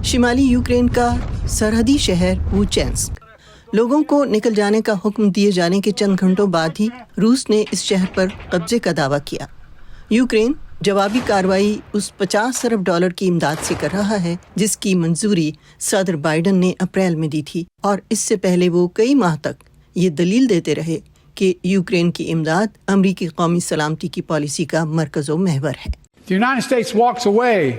شمالی یوکرین کا سرحدی شہر ووچینسک، لوگوں کو نکل جانے کا حکم دیے جانے کے چند گھنٹوں بعد ہی روس نے اس شہر پر قبضے کا دعویٰ کیا۔ یوکرین جوابی کارروائی اس $50 ارب کی امداد سے کر رہا ہے جس کی منظوری صدر بائیڈن نے اپریل میں دی تھی، اور اس سے پہلے وہ کئی ماہ تک یہ دلیل دیتے رہے کہ یوکرین کی امداد امریکی قومی سلامتی کی پالیسی کا مرکز و محور ہے۔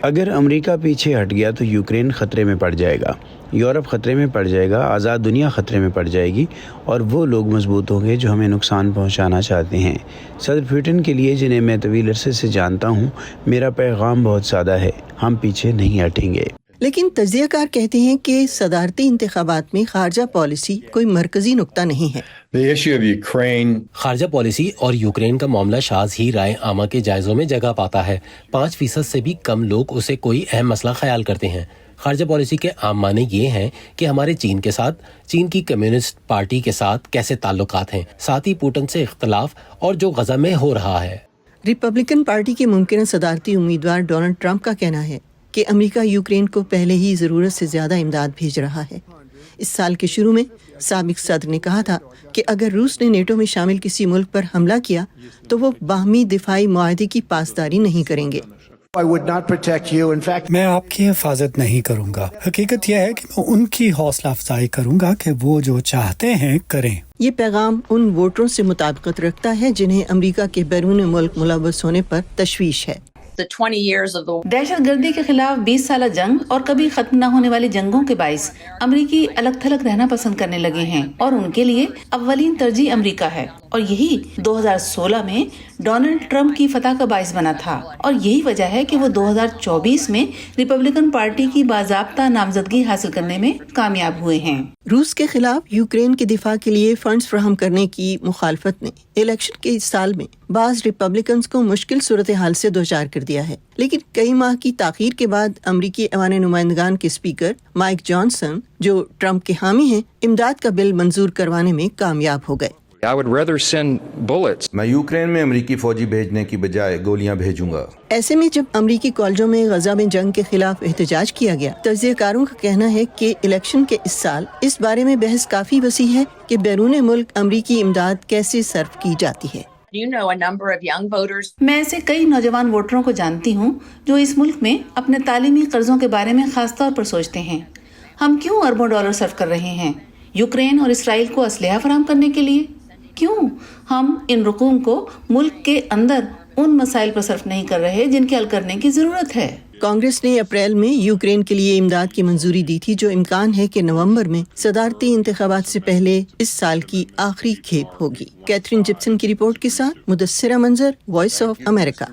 اگر امریکہ پیچھے ہٹ گیا تو یوکرین خطرے میں پڑ جائے گا، یورپ خطرے میں پڑ جائے گا، آزاد دنیا خطرے میں پڑ جائے گی، اور وہ لوگ مضبوط ہوں گے جو ہمیں نقصان پہنچانا چاہتے ہیں۔ صدر پوٹن کے لیے، جنہیں میں طویل عرصے سے جانتا ہوں، میرا پیغام بہت سادہ ہے: ہم پیچھے نہیں ہٹیں گے۔ لیکن تجزیہ کار کہتے ہیں کہ صدارتی انتخابات میں خارجہ پالیسی کوئی مرکزی نقطہ نہیں ہے۔ خارجہ پالیسی اور یوکرین کا معاملہ شاذ ہی رائے عامہ کے جائزوں میں جگہ پاتا ہے۔ 5% سے بھی کم لوگ اسے کوئی اہم مسئلہ خیال کرتے ہیں۔ خارجہ پالیسی کے عام معنی یہ ہیں کہ ہمارے چین کے ساتھ، چین کی کمیونسٹ پارٹی کے ساتھ کیسے تعلقات ہیں، ساتھ ہی پوٹن سے اختلاف اور جو غزہ میں ہو رہا ہے۔ ریپبلکن پارٹی کے ممکنہ صدارتی امیدوار ڈونلڈ ٹرمپ کا کہنا ہے کہ امریکہ یوکرین کو پہلے ہی ضرورت سے زیادہ امداد بھیج رہا ہے۔ اس سال کے شروع میں سابق صدر نے کہا تھا کہ اگر روس نے نیٹو میں شامل کسی ملک پر حملہ کیا تو وہ باہمی دفاعی معاہدے کی پاسداری نہیں کریں گے۔ میں آپ کی حفاظت نہیں کروں گا۔ حقیقت یہ ہے کہ میں ان کی حوصلہ افزائی کروں گا کہ وہ جو چاہتے ہیں کریں۔ یہ پیغام ان ووٹروں سے مطابقت رکھتا ہے جنہیں امریکہ کے بیرون ملک ملوث ہونے پر تشویش ہے۔ دہشت گردی کے خلاف 20 سالہ جنگ اور کبھی ختم نہ ہونے والی جنگوں کے باعث امریکی الگ تھلگ رہنا پسند کرنے لگے ہیں، اور ان کے لیے اولین ترجیح امریکہ ہے، اور یہی 2016 میں ڈونلڈ ٹرمپ کی فتح کا باعث بنا تھا، اور یہی وجہ ہے کہ وہ 2024 میں ریپبلکن پارٹی کی باضابطہ نامزدگی حاصل کرنے میں کامیاب ہوئے ہیں۔ روس کے خلاف یوکرین کے دفاع کے لیے فنڈز فراہم کرنے کی مخالفت نے الیکشن کے اس سال میں بعض ریپبلکنز کو مشکل صورتحال سے دوچار کر دیا ہے، لیکن کئی ماہ کی تاخیر کے بعد امریکی ایوان نمائندگان کے اسپیکر مائک جانسن، جو ٹرمپ کے حامی ہیں، امداد کا بل منظور کروانے میں کامیاب ہو گئے۔ میں یوکرین میں امریکی فوجی بھیجنے کی بجائے گولیاں بھیجوں گا۔ ایسے میں جب امریکی کالجوں میں غزہ میں جنگ کے خلاف احتجاج کیا گیا، تجزیہ کاروں کا کہنا ہے کہ الیکشن کے اس سال اس بارے میں بحث کافی وسیع ہے کہ بیرون ملک امریکی امداد کیسے صرف کی جاتی ہے۔ میں ایسے کئی نوجوان ووٹروں کو جانتی ہوں جو اس ملک میں اپنے تعلیمی قرضوں کے بارے میں خاص طور پر سوچتے ہیں۔ ہم کیوں اربوں ڈالر صرف کر رہے ہیں یوکرین اور اسرائیل کو اسلحہ فراہم کرنے کے لیے؟ کیوں ہم ان رقوم کو ملک کے اندر ان مسائل پر صرف نہیں کر رہے جن کے حل کرنے کی ضرورت ہے؟ کانگریس نے اپریل میں یوکرین کے لیے امداد کی منظوری دی تھی، جو امکان ہے کہ نومبر میں صدارتی انتخابات سے پہلے اس سال کی آخری کھیپ ہوگی۔ کیتھرین جپسن کی رپورٹ کے ساتھ مدثرہ منظر، وائس آف امریکہ۔